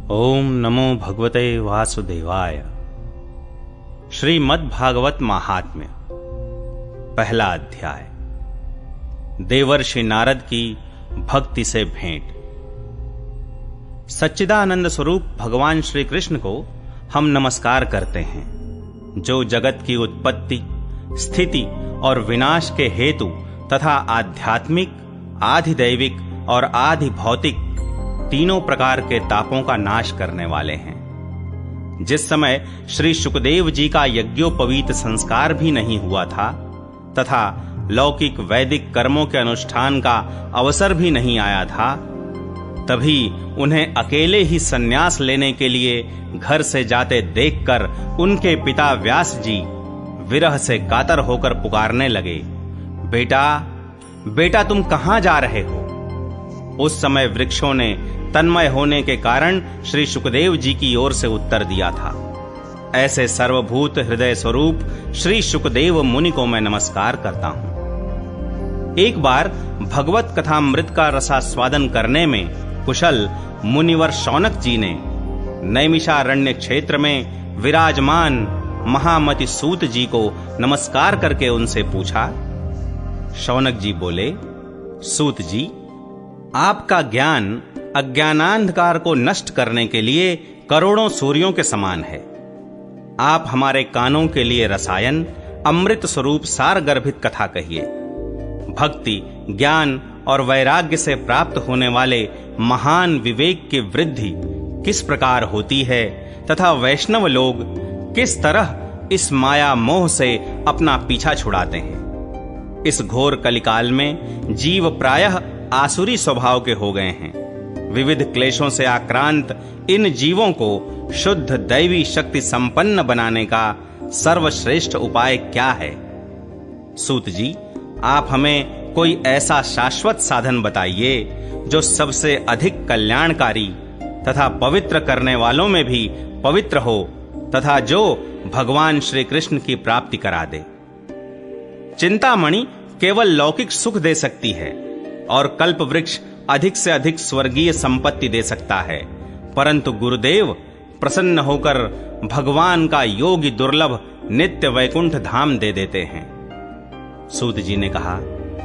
ओम नमो भगवते वासुदेवाय। श्रीमद्भागवत महात्म्य, पहला अध्याय। देवर्षि नारद की भक्ति से भेंट। सच्चिदानंद स्वरूप भगवान श्री कृष्ण को हम नमस्कार करते हैं, जो जगत की उत्पत्ति, स्थिति और विनाश के हेतु तथा आध्यात्मिक, आधिदैविक और आधि भौतिक तीनों प्रकार के तापों का नाश करने वाले हैं। जिस समय श्री शुकदेव जी का यज्ञोपवीत संस्कार भी नहीं हुआ था तथा लौकिक वैदिक कर्मों के अनुष्ठान का अवसर भी नहीं आया था, तभी उन्हें अकेले ही संन्यास लेने के लिए घर से जाते देखकर उनके पिता व्यास जी विरह से कातर होकर पुकारने लगे, बेटा बेटा तुम कहां जा रहे हो? उस समय वृक्षों ने तन्मय होने के कारण श्री शुकदेव जी की ओर से उत्तर दिया था, ऐसे सर्वभूत हृदय स्वरूप श्री शुकदेव मुनि को मैं नमस्कार करता हूं। एक बार भगवत कथामृत का रसास्वादन करने में कुशल मुनिवर शौनक जी ने नैमिषारण्य क्षेत्र में विराजमान महामति सूत जी को नमस्कार करके उनसे पूछा। शौनक जी बोले, सूत जी, आपका ज्ञान अज्ञानांधकार को नष्ट करने के लिए करोड़ों सूर्यों के समान है। आप हमारे कानों के लिए रसायन, अमृत स्वरूप सार गर्भित कथा कहिए। भक्ति, ज्ञान और वैराग्य से प्राप्त होने वाले महान विवेक की वृद्धि किस प्रकार होती है तथा वैष्णव लोग किस तरह इस माया मोह से अपना पीछा छुड़ाते हैं। इस घोर कलिकाल में जीव प्रायः आसुरी स्वभाव के हो गए हैं। विविध क्लेशों से आक्रांत इन जीवों को शुद्ध दैवी शक्ति संपन्न बनाने का सर्वश्रेष्ठ उपाय क्या है? सूत जी, आप हमें कोई ऐसा शाश्वत साधन बताइए जो सबसे अधिक कल्याणकारी तथा पवित्र करने वालों में भी पवित्र हो तथा जो भगवान श्री कृष्ण की प्राप्ति करा दे। चिंतामणि केवल लौकिक सुख दे सकती है और कल्प वृक्ष अधिक से अधिक स्वर्गीय संपत्ति दे सकता है, परंतु गुरुदेव प्रसन्न होकर भगवान का योगी दुर्लभ नित्य वैकुंठ धाम दे देते हैं। सूत जी ने कहा,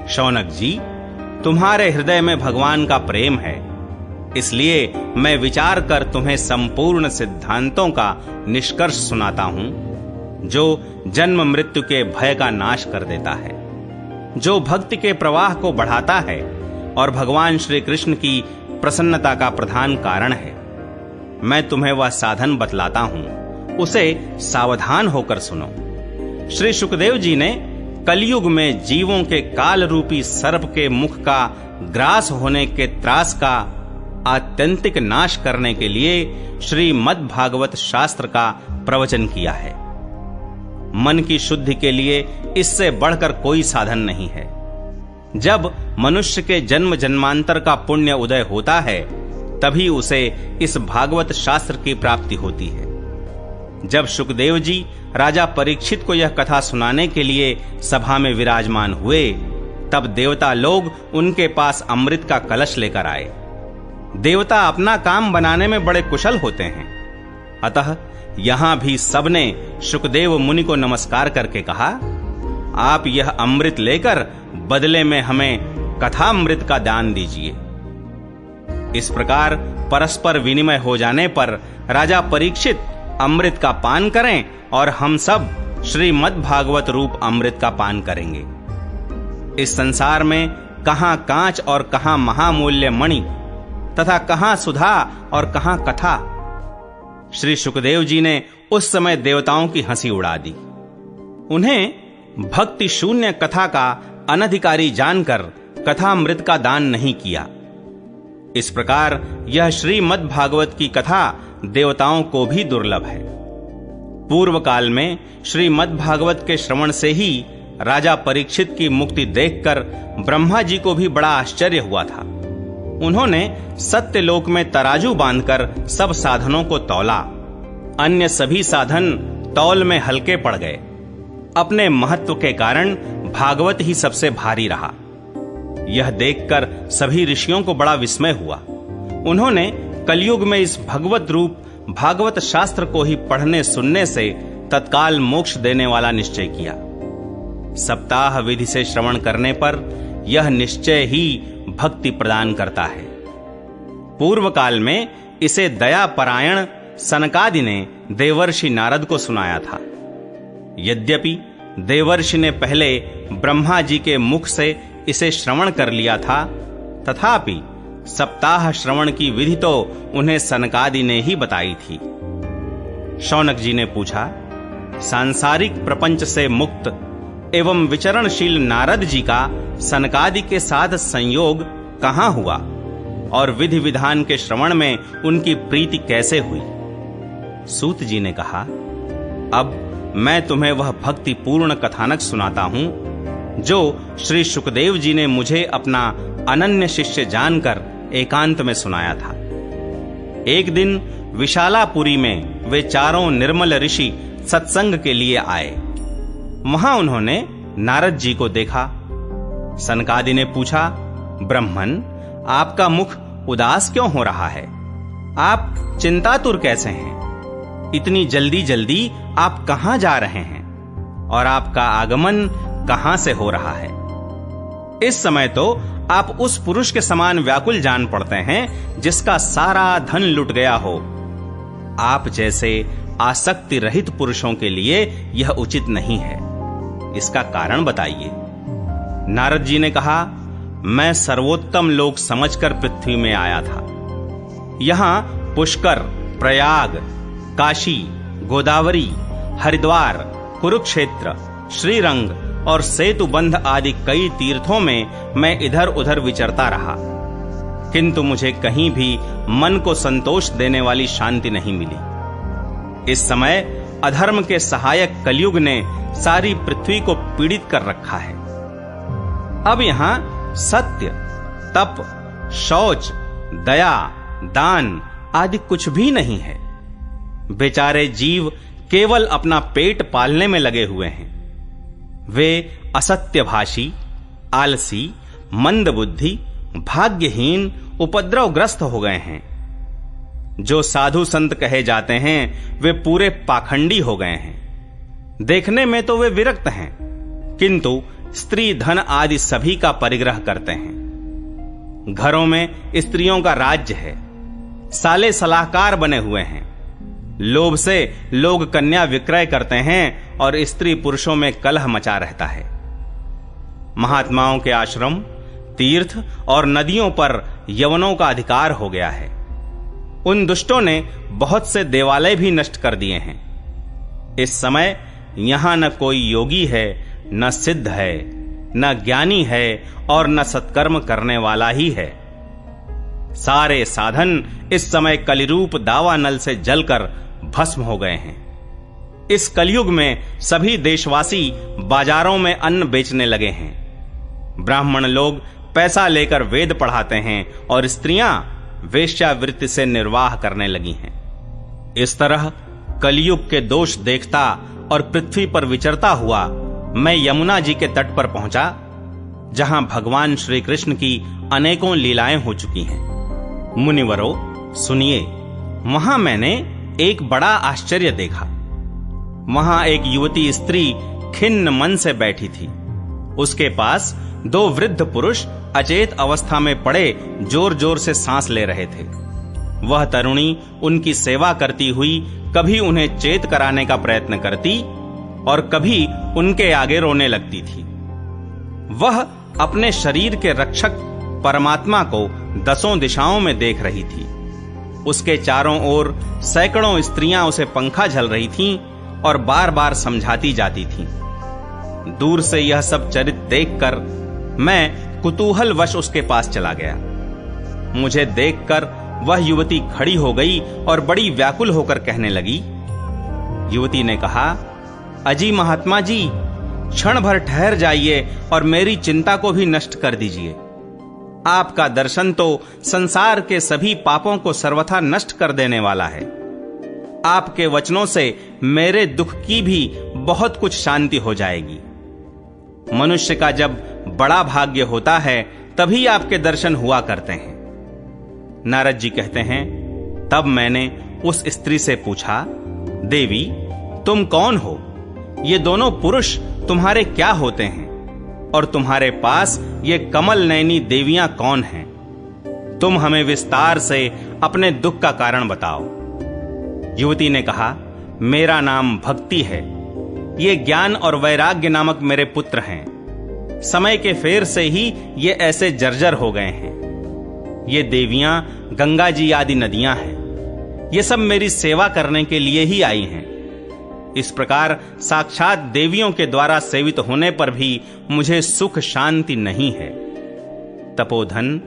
शौनक जी, तुम्हारे हृदय में भगवान का प्रेम है, इसलिए मैं विचार कर तुम्हें संपूर्ण सिद्धांतों का निष्कर्ष सुनाता हूं, जो जन्म मृत्यु के भय का नाश कर देता है, जो भक्ति के प्रवाह को बढ़ाता है और भगवान श्री कृष्ण की प्रसन्नता का प्रधान कारण है। मैं तुम्हें वह साधन बतलाता हूं, उसे सावधान होकर सुनो। श्री शुकदेव जी ने कलयुग में जीवों के काल रूपी सर्प के मुख का ग्रास होने के त्रास का आत्यंतिक नाश करने के लिए श्रीमद्भागवत शास्त्र का प्रवचन किया है। मन की शुद्धि के लिए इससे बढ़कर कोई साधन नहीं है। जब मनुष्य के जन्म जन्मांतर का पुण्य उदय होता है, तभी उसे इस भागवत शास्त्र की प्राप्ति होती है। जब शुकदेव जी राजा परीक्षित को यह कथा सुनाने के लिए सभा में विराजमान हुए, तब देवता लोग उनके पास अमृत का कलश लेकर आए। देवता अपना काम बनाने में बड़े कुशल होते हैं, अतः यहां भी सबने शुकदेव मुनि को नमस्कार करके कहा, आप यह अमृत लेकर बदले में हमें कथामृत का दान दीजिए। इस प्रकार परस्पर विनिमय हो जाने पर राजा परीक्षित अमृत का पान करें और हम सब श्रीमद्भागवत रूप अमृत का पान करेंगे। इस संसार में कहां कांच और कहां महामूल्य मणि तथा कहां सुधा और कहां कथा। श्री शुकदेव जी ने उस समय देवताओं की हंसी उड़ा दी। उन्हें भक्ति शून्य कथा का अनधिकारी जानकर कथामृत का दान नहीं किया। इस प्रकार यह श्रीमद्भागवत की कथा देवताओं को भी दुर्लभ है। पूर्व काल में श्रीमद्भागवत के श्रवण से ही राजा परीक्षित की मुक्ति देखकर ब्रह्मा जी को भी बड़ा आश्चर्य हुआ था। उन्होंने सत्यलोक में तराजू बांधकर सब साधनों को तौला। अन्य सभी साधन तौल में हल्के पड़ गए। अपने महत्व के कारण भागवत ही सबसे भारी रहा। यह देखकर सभी ऋषियों को बड़ा विस्मय हुआ। उन्होंने कलयुग में इस भगवत रूप भागवत शास्त्र को ही पढ़ने सुनने से तत्काल मोक्ष देने वाला निश्चय किया। सप्ताह विधि से श्रवण करने पर यह निश्चय ही भक्ति प्रदान करता है। पूर्व काल में इसे दया परायण सनकादि ने देवर्षि नारद को सुनाया था। यद्यपि देवर्षि ने पहले ब्रह्मा जी के मुख से इसे श्रवण कर लिया था, तथापि सप्ताह श्रवण की विधि तो उन्हें सनकादि ने ही बताई थी। शौनक जी ने पूछा, सांसारिक प्रपंच से मुक्त एवं विचरणशील नारद जी का सनकादि के साथ संयोग कहां हुआ और विधि विधान के श्रवण में उनकी प्रीति कैसे हुई? सूत जी ने कहा, अब मैं तुम्हें वह भक्ति पूर्ण कथानक सुनाता हूं जो श्री सुखदेव जी ने मुझे अपना अनन्य शिष्य जानकर एकांत में सुनाया था। एक दिन विशालापुरी में वे चारों निर्मल ऋषि सत्संग के लिए आए। वहां उन्होंने नारद जी को देखा। सनकादि ने पूछा, ब्रह्मन, आपका मुख उदास क्यों हो रहा है? आप चिंतातुर कैसे हैं? इतनी जल्दी जल्दी आप कहां जा रहे हैं और आपका आगमन कहां से हो रहा है? इस समय तो आप उस पुरुष के समान व्याकुल जान पड़ते हैं जिसका सारा धन लुट गया हो। आप जैसे आसक्ति रहित पुरुषों के लिए यह उचित नहीं है। इसका कारण बताइए। नारद जी ने कहा, मैं सर्वोत्तम लोक समझकर पृथ्वी में आया था। यहां पुष्कर, प्रयाग, काशी, गोदावरी, हरिद्वार, कुरुक्षेत्र, श्रीरंग और सेतुबंध आदि कई तीर्थों में मैं इधर उधर विचरता रहा, किंतु मुझे कहीं भी मन को संतोष देने वाली शांति नहीं मिली। इस समय अधर्म के सहायक कलयुग ने सारी पृथ्वी को पीड़ित कर रखा है। अब यहां सत्य, तप, शौच, दया, दान आदि कुछ भी नहीं है। बेचारे जीव केवल अपना पेट पालने में लगे हुए हैं। वे असत्यभाषी, आलसी, मंदबुद्धि, भाग्यहीन, उपद्रवग्रस्त हो गए हैं। जो साधु संत कहे जाते हैं वे पूरे पाखंडी हो गए हैं। देखने में तो वे विरक्त हैं, किंतु स्त्री धन आदि सभी का परिग्रह करते हैं। घरों में स्त्रियों का राज्य है। साले सलाहकार बने हुए हैं। लोभ से लोग कन्या विक्रय करते हैं और स्त्री पुरुषों में कलह मचा रहता है। महात्माओं के आश्रम, तीर्थ और नदियों पर यवनों का अधिकार हो गया है। उन दुष्टों ने बहुत से देवालय भी नष्ट कर दिए हैं। इस समय यहां न कोई योगी है, न सिद्ध है, न ज्ञानी है और न सत्कर्म करने वाला ही है। सारे साधन इस समय कलिरूप दावानल से जलकर भस्म हो गए हैं। इस कलयुग में सभी देशवासी बाजारों में अन्न बेचने लगे हैं। ब्राह्मण लोग पैसा लेकर वेद पढ़ाते हैं और स्त्रियां वेश्यावृत्ति से निर्वाह करने लगी हैं। इस तरह कलयुग के दोष देखता और पृथ्वी पर विचरता हुआ मैं यमुना जी के तट पर पहुंचा, जहां भगवान श्री कृष्ण की अनेकों लीलाएं हो चुकी हैं। मुनिवरों, सुनिए, वहां मैंने एक बड़ा आश्चर्य देखा। वहां एक युवती स्त्री खिन्न मन से बैठी थी। उसके पास दो वृद्ध पुरुष अचेत अवस्था में पड़े जोर जोर से सांस ले रहे थे। वह तरुणी उनकी सेवा करती हुई कभी उन्हें चेत कराने का प्रयत्न करती और कभी उनके आगे रोने लगती थी। वह अपने शरीर के रक्षक परमात्मा को दसों दिशाओं में देख रही थी। उसके चारों ओर सैकड़ों स्त्रियां उसे पंखा झल रही थीं और बार बार समझाती जाती थीं। दूर से यह सब चरित्र देखकर मैं कुतूहलवश उसके पास चला गया। मुझे देखकर वह युवती खड़ी हो गई और बड़ी व्याकुल होकर कहने लगी। युवती ने कहा, अजी महात्मा जी, क्षण भर ठहर जाइए और मेरी चिंता को भी नष्ट कर दीजिए। आपका दर्शन तो संसार के सभी पापों को सर्वथा नष्ट कर देने वाला है। आपके वचनों से मेरे दुख की भी बहुत कुछ शांति हो जाएगी। मनुष्य का जब बड़ा भाग्य होता है तभी आपके दर्शन हुआ करते हैं। नारद जी कहते हैं, तब मैंने उस स्त्री से पूछा, देवी तुम कौन हो? ये दोनों पुरुष तुम्हारे क्या होते हैं? और तुम्हारे पास ये कमल नयनी देवियां कौन हैं? तुम हमें विस्तार से अपने दुख का कारण बताओ। युवती ने कहा, मेरा नाम भक्ति है। ये ज्ञान और वैराग्य नामक मेरे पुत्र हैं। समय के फेर से ही ये ऐसे जर्जर हो गए हैं। ये देवियां गंगा जी आदि नदियां हैं। ये सब मेरी सेवा करने के लिए ही आई हैं। इस प्रकार साक्षात देवियों के द्वारा सेवित होने पर भी मुझे सुख शांति नहीं है। तपोधन,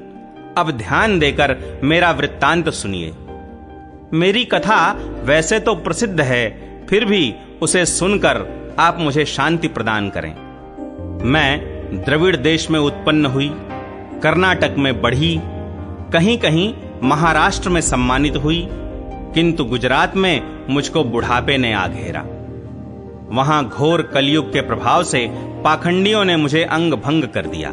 अब ध्यान देकर मेरा वृत्तांत सुनिए। मेरी कथा वैसे तो प्रसिद्ध है, फिर भी उसे सुनकर आप मुझे शांति प्रदान करें। मैं द्रविड़ देश में उत्पन्न हुई, कर्नाटक में बढ़ी, कहीं कहीं महाराष्ट्र में सम्मानित हुई, किंतु गुजरात में मुझको बुढ़ापे ने आ घेरा। वहां घोर कलयुग के प्रभाव से पाखंडियों ने मुझे अंग भंग कर दिया।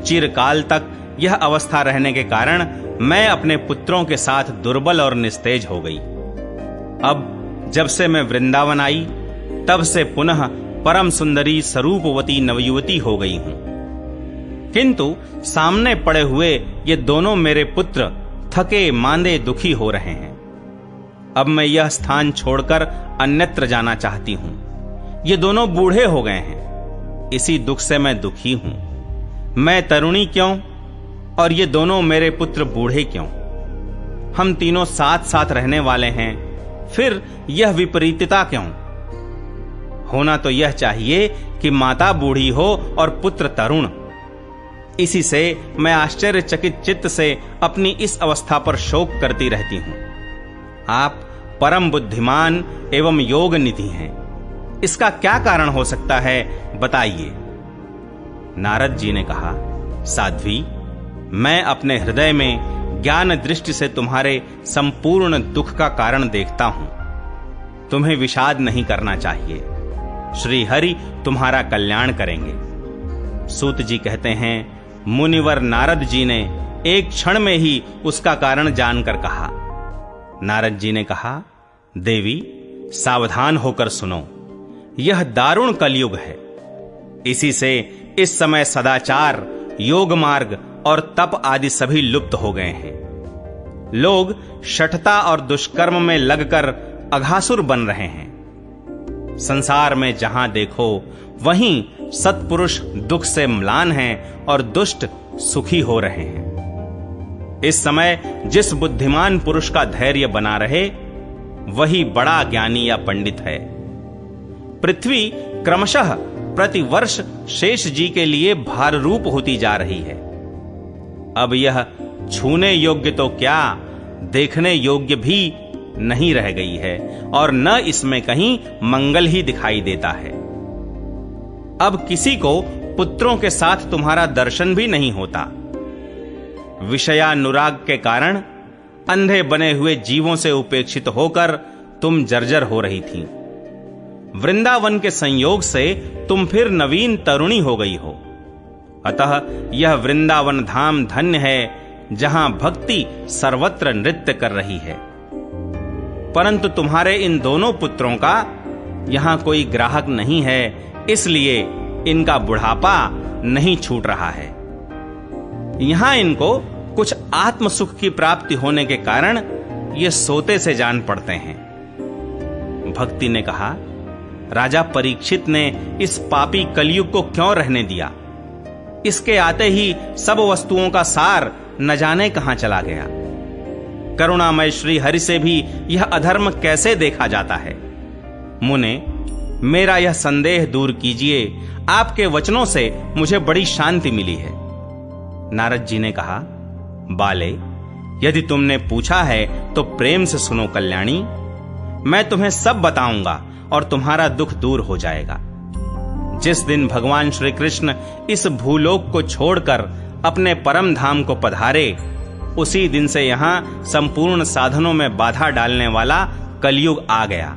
चिरकाल तक यह अवस्था रहने के कारण मैं अपने पुत्रों के साथ दुर्बल और निस्तेज हो गई। अब जब से मैं वृंदावन आई, तब से पुनः परम सुंदरी स्वरूपवती नवयुवती हो गई हूं। किंतु सामने पड़े हुए ये दोनों मेरे पुत्र थके मांदे दुखी हो रहे हैं। अब मैं यह स्थान छोड़कर अन्यत्र जाना चाहती हूं। ये दोनों बूढ़े हो गए हैं, इसी दुख से मैं दुखी हूं। मैं तरुणी क्यों और ये दोनों मेरे पुत्र बूढ़े क्यों? हम तीनों साथ साथ रहने वाले हैं, फिर यह विपरीतता क्यों? होना तो यह चाहिए कि माता बूढ़ी हो और पुत्र तरुण। इसी से मैं आश्चर्यचकित चित्त से अपनी इस अवस्था पर शोक करती रहती हूं। आप परम बुद्धिमान एवं योग निधि हैं। इसका क्या कारण हो सकता है, बताइए। नारद जी ने कहा, साध्वी, मैं अपने हृदय में ज्ञान दृष्टि से तुम्हारे संपूर्ण दुख का कारण देखता हूं। तुम्हें विषाद नहीं करना चाहिए। श्री हरि तुम्हारा कल्याण करेंगे। सूत जी कहते हैं, मुनिवर नारद जी ने एक क्षण में ही उसका कारण जानकर कहा। नारद जी ने कहा, देवी सावधान होकर सुनो, यह दारुण कलयुग है। इसी से इस समय सदाचार, योग मार्ग और तप आदि सभी लुप्त हो गए हैं। लोग शठता और दुष्कर्म में लगकर अघासुर बन रहे हैं। संसार में जहां देखो वहीं सत्पुरुष दुख से म्लान हैं और दुष्ट सुखी हो रहे हैं। इस समय जिस बुद्धिमान पुरुष का धैर्य बना रहे, वही बड़ा ज्ञानी या पंडित है। पृथ्वी क्रमशः प्रतिवर्ष शेष जी के लिए भार रूप होती जा रही है। अब यह छूने योग्य तो क्या, देखने योग्य भी नहीं रह गई है और न इसमें कहीं मंगल ही दिखाई देता है। अब किसी को पुत्रों के साथ तुम्हारा दर्शन भी नहीं होता। विषयानुराग के कारण अंधे बने हुए जीवों से उपेक्षित होकर तुम जर्जर हो रही थी। वृंदावन के संयोग से तुम फिर नवीन तरुणी हो गई हो। अतः यह वृंदावन धाम धन्य है, जहां भक्ति सर्वत्र नृत्य कर रही है। परंतु तुम्हारे इन दोनों पुत्रों का यहां कोई ग्राहक नहीं है, इसलिए इनका बुढ़ापा नहीं छूट रहा है। यहां इनको कुछ आत्म सुख की प्राप्ति होने के कारण ये सोते से जान पड़ते हैं। भक्ति ने कहा, राजा परीक्षित ने इस पापी कलयुग को क्यों रहने दिया? इसके आते ही सब वस्तुओं का सार न जाने कहां चला गया। करुणामय श्री हरि से भी यह अधर्म कैसे देखा जाता है? मुने, मेरा यह संदेह दूर कीजिए। आपके वचनों से मुझे बड़ी शांति मिली है। नारद जी ने कहा, बाले, यदि तुमने पूछा है तो प्रेम से सुनो कल्याणी। मैं तुम्हें सब बताऊंगा और तुम्हारा दुख दूर हो जाएगा। जिस दिन भगवान श्री कृष्ण इस भूलोक को छोड़कर अपने परम धाम को पधारे, उसी दिन से यहां संपूर्ण साधनों में बाधा डालने वाला कलयुग आ गया।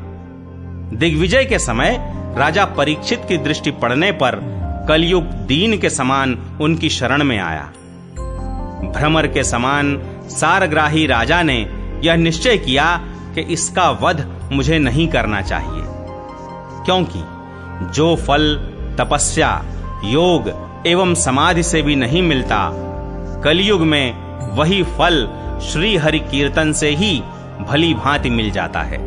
दिग्विजय के समय राजा परीक्षित की दृष्टि पड़ने पर कलयुग दीन के समान उनकी शरण में आया। भ्रमर के समान सारग्राही राजा ने यह निश्चय किया कि इसका वध मुझे नहीं करना चाहिए, क्योंकि जो फल तपस्या, योग एवं समाधि से भी नहीं मिलता, कलयुग में वही फल श्री हरि कीर्तन से ही भली भांति मिल जाता है।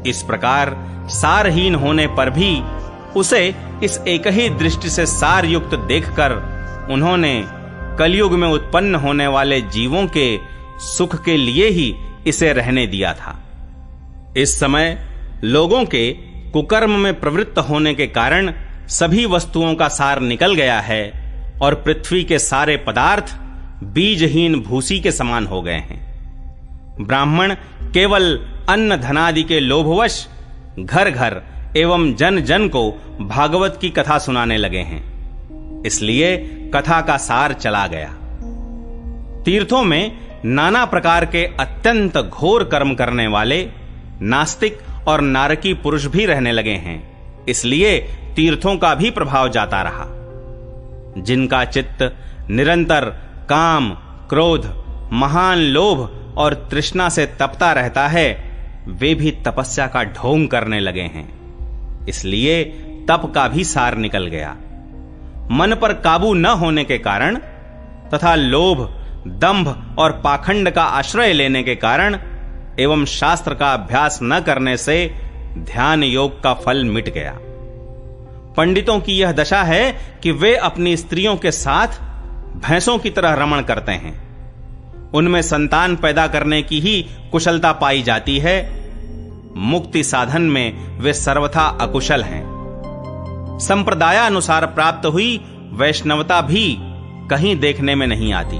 इस प्रकार सारहीन होने पर भी उसे इस एक ही दृष्टि से सार युक्त देखकर उन्होंने कलयुग में उत्पन्न होने वाले जीवों के सुख के लिए ही इसे रहने दिया था। इस समय लोगों के कुकर्म में प्रवृत्त होने के कारण सभी वस्तुओं का सार निकल गया है और पृथ्वी के सारे पदार्थ बीजहीन भूसी के समान हो गए हैं। ब्राह्मण केवल अन्न धनादि के लोभवश घर घर एवं जन जन को भागवत की कथा सुनाने लगे हैं, इसलिए कथा का सार चला गया। तीर्थों में नाना प्रकार के अत्यंत घोर कर्म करने वाले नास्तिक और नारकी पुरुष भी रहने लगे हैं, इसलिए तीर्थों का भी प्रभाव जाता रहा। जिनका चित्त निरंतर काम, क्रोध, महान लोभ और तृष्णा से तपता रहता है, वे भी तपस्या का ढोंग करने लगे हैं, इसलिए तप का भी सार निकल गया। मन पर काबू न होने के कारण तथा लोभ, दंभ और पाखंड का आश्रय लेने के कारण एवं शास्त्र का अभ्यास न करने से ध्यान योग का फल मिट गया। पंडितों की यह दशा है कि वे अपनी स्त्रियों के साथ भैंसों की तरह रमण करते हैं। उनमें संतान पैदा करने की ही कुशलता पाई जाती है, मुक्ति साधन में वे सर्वथा अकुशल हैं। संप्रदायानुसार प्राप्त हुई वैष्णवता भी कहीं देखने में नहीं आती।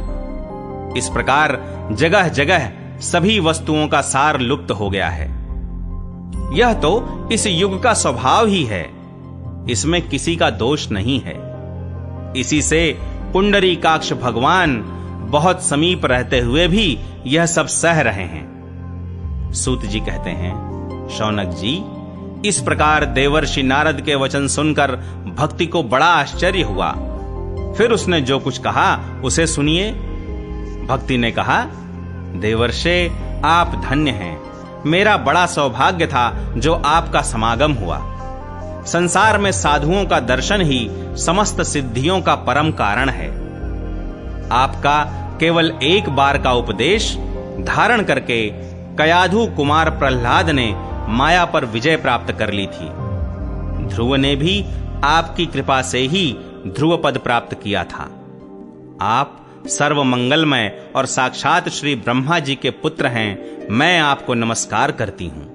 इस प्रकार जगह जगह सभी वस्तुओं का सार लुप्त हो गया है। यह तो इस युग का स्वभाव ही है, इसमें किसी का दोष नहीं है। इसी से पुंडरीकाक्ष भगवान बहुत समीप रहते हुए भी यह सब सह रहे हैं। सूत जी कहते हैं, शौनक जी, इस प्रकार देवर्षि नारद के वचन सुनकर भक्ति को बड़ा आश्चर्य हुआ। फिर उसने जो कुछ कहा उसे सुनिए। भक्ति ने कहा, देवर्षे आप धन्य हैं, मेरा बड़ा सौभाग्य था जो आपका समागम हुआ। संसार में साधुओं का दर्शन ही समस्त सिद्धियों का परम कारण है। आपका केवल एक बार का उपदेश धारण करके कयाधु कुमार प्रहलाद ने माया पर विजय प्राप्त कर ली थी। ध्रुव ने भी आपकी कृपा से ही ध्रुव पद प्राप्त किया था। आप सर्व मंगलमय और साक्षात श्री ब्रह्मा जी के पुत्र हैं। मैं आपको नमस्कार करती हूं।